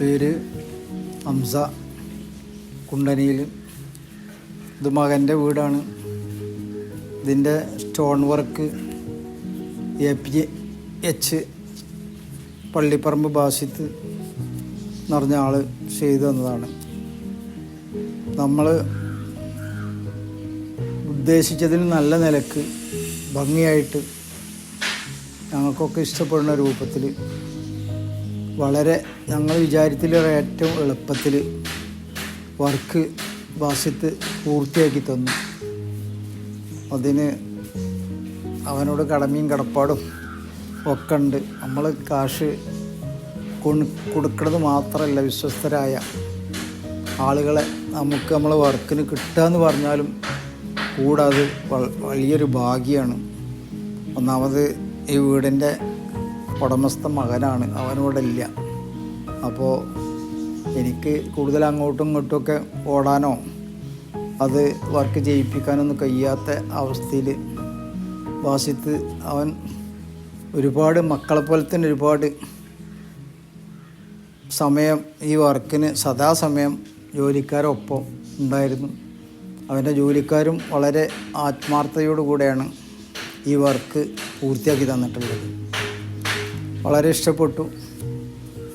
പേര് ഹംസ, കുണ്ടനിയിൽ. ഇത് മകൻ്റെ വീടാണ്. ഇതിൻ്റെ stone work APH Pallipparamba Basith എന്ന് പറഞ്ഞ ആൾ ചെയ്തു തന്നതാണ്. നമ്മൾ ഉദ്ദേശിച്ചതിന് നല്ല നിലക്ക് ഭംഗിയായിട്ട് ഞങ്ങൾക്കൊക്കെ ഇഷ്ടപ്പെടുന്ന രൂപത്തിൽ വളരെ ഞങ്ങൾ വിചാരിച്ചതിലേറെ ഏറ്റവും എളുപ്പത്തിൽ വർക്ക് ബാസിത്ത് പൂർത്തിയാക്കി തന്നു. അതിന് അവനോട് കടമയും കടപ്പാടും ഒക്കെ ഉണ്ട്. നമ്മൾ കാശ് കൊടുക്കുന്നത് മാത്രമല്ല, വിശ്വസ്തരായ ആളുകളെ നമുക്ക് നമ്മളെ വർക്കിന് കിട്ടുക എന്ന് പറഞ്ഞാലും കൂടാതെ വലിയൊരു ഭാഗ്യമാണ്. ഒന്നാമത് ഈ വീടിൻ്റെ ഉടമസ്ഥ മകനാണ്, അവനിവിടെ ഇല്ല. അപ്പോൾ എനിക്ക് കൂടുതൽ അങ്ങോട്ടും ഇങ്ങോട്ടുമൊക്കെ ഓടാനോ അത് വർക്ക് ചെയ്യിപ്പിക്കാനൊന്നും കഴിയാത്ത അവസ്ഥയിൽ ബാസിത്ത് അവൻ ഒരുപാട് മക്കളെ പോലെ തന്നെ ഒരുപാട് സമയം ഈ വർക്കിന് സദാസമയം ജോലിക്കാരൊപ്പം ഉണ്ടായിരുന്നു. അവൻ്റെ ജോലിക്കാരും വളരെ ആത്മാർത്ഥതയോടുകൂടെയാണ് ഈ വർക്ക് പൂർത്തിയാക്കി തന്നിട്ടുള്ളത്. വളരെ ഇഷ്ടപ്പെട്ടു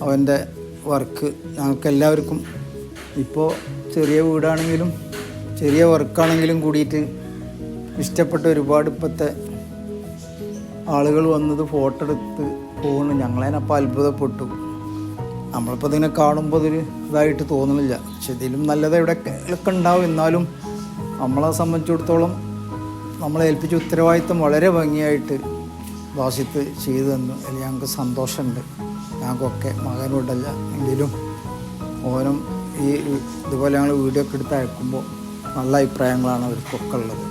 അവൻ്റെ വർക്ക്. ഞങ്ങൾക്കെല്ലാവർക്കും ഇപ്പോൾ ചെറിയ വീടാണെങ്കിലും ചെറിയ വർക്കാണെങ്കിലും കൂടിയിട്ട് ഇഷ്ടപ്പെട്ട ഒരുപാട് ഇപ്പോഴത്തെ ആളുകൾ വന്നത് ഫോട്ടോ എടുത്ത് പോകുന്നു. ഞങ്ങളതിനപ്പോൾ അത്ഭുതപ്പെട്ടു. നമ്മളിപ്പോൾ ഇതിനെ കാണുമ്പോൾ അതൊരു ഇതായിട്ട് തോന്നുന്നില്ല. പക്ഷെ ഇതിലും നല്ലത് എവിടെയൊക്കെ ഉണ്ടാവും. എന്നാലും നമ്മളെ സംബന്ധിച്ചിടത്തോളം നമ്മളെ ഏൽപ്പിച്ച ഉത്തരവാദിത്വം വളരെ ഭംഗിയായിട്ട് ബാസിത്ത് ചെയ്തു തന്നു. അതിൽ ഞങ്ങൾക്ക് സന്തോഷമുണ്ട്. ഞങ്ങൾക്കൊക്കെ മകനോടല്ല എങ്കിലും ഓനും ഇതുപോലെ ഞങ്ങൾ വീഡിയോ ഒക്കെ എടുത്ത് അയക്കുമ്പോൾ നല്ല അഭിപ്രായങ്ങളാണ് അവർക്കൊക്കെ ഉള്ളത്.